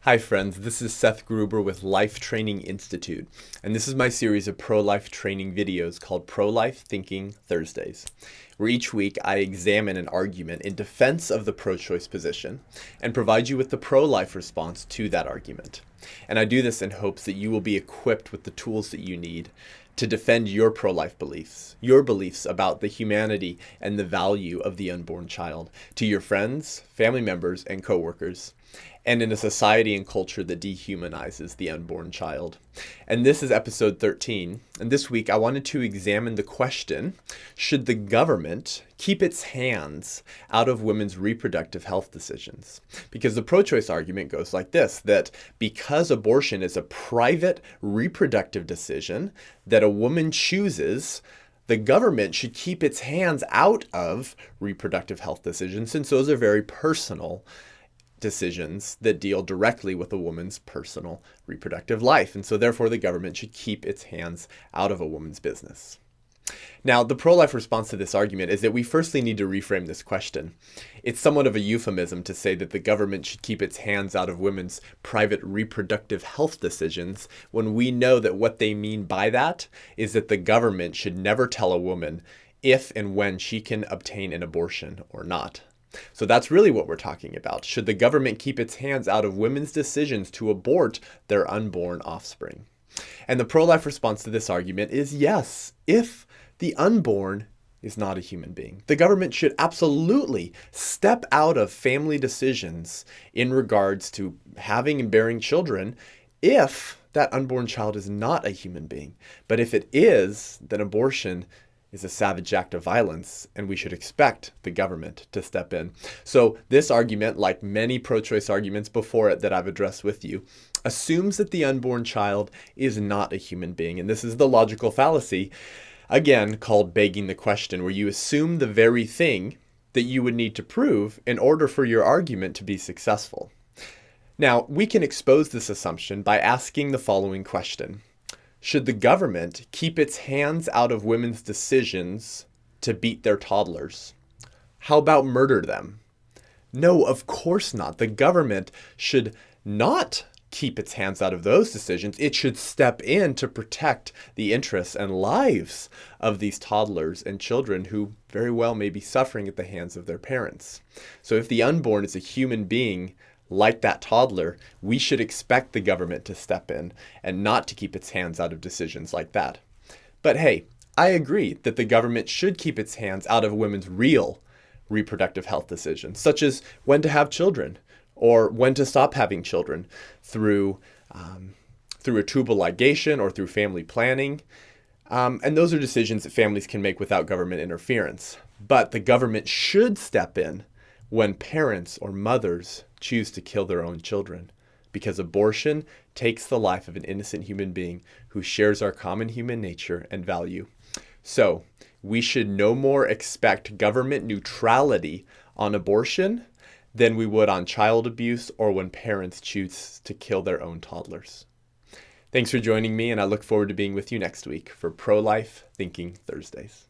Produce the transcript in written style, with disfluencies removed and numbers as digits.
Hi friends, this is Seth Gruber with Life Training Institute, and this is my series of pro-life training videos called Pro-Life Thinking Thursdays, where each week I examine an argument in defense of the pro-choice position and provide you with the pro-life response to that argument. And I do this in hopes that you will be equipped with the tools that you need to defend your pro-life beliefs, your beliefs about the humanity and the value of the unborn child to your friends, family members, and coworkers, and in a society and culture that dehumanizes the unborn child. And this is episode 13, and this week I wanted to examine the question, should the government keep its hands out of women's reproductive health decisions? Because the pro-choice argument goes like this, that because abortion is a private reproductive decision that a woman chooses, the government should keep its hands out of reproductive health decisions, since those are very personal decisions that deal directly with a woman's personal reproductive life. And so therefore the government should keep its hands out of a woman's business. Now, the pro-life response to this argument is that we firstly need to reframe this question. It's somewhat of a euphemism to say that the government should keep its hands out of women's private reproductive health decisions, when we know that what they mean by that is that the government should never tell a woman if and when she can obtain an abortion or not. So that's really what we're talking about. Should the government keep its hands out of women's decisions to abort their unborn offspring? And the pro-life response to this argument is yes, if the unborn is not a human being. The government should absolutely step out of family decisions in regards to having and bearing children if that unborn child is not a human being. But if it is, then abortion is a savage act of violence, and we should expect the government to step in. So this argument, like many pro-choice arguments before it that I've addressed with you, assumes that the unborn child is not a human being. And this is the logical fallacy, again, called begging the question, where you assume the very thing that you would need to prove in order for your argument to be successful. Now, we can expose this assumption by asking the following question. Should the government keep its hands out of women's decisions to beat their toddlers? How about murder them? No, of course not. The government should not keep its hands out of those decisions. It should step in to protect the interests and lives of these toddlers and children who very well may be suffering at the hands of their parents. So if the unborn is a human being, like that toddler, we should expect the government to step in and not to keep its hands out of decisions like that. But hey, I agree that the government should keep its hands out of women's real reproductive health decisions, such as when to have children or when to stop having children through a tubal ligation or through family planning. And those are decisions that families can make without government interference. But the government should step in when parents or mothers choose to kill their own children, because abortion takes the life of an innocent human being who shares our common human nature and value. So we should no more expect government neutrality on abortion than we would on child abuse or when parents choose to kill their own toddlers. Thanks for joining me, and I look forward to being with you next week for Pro-Life Thinking Thursdays.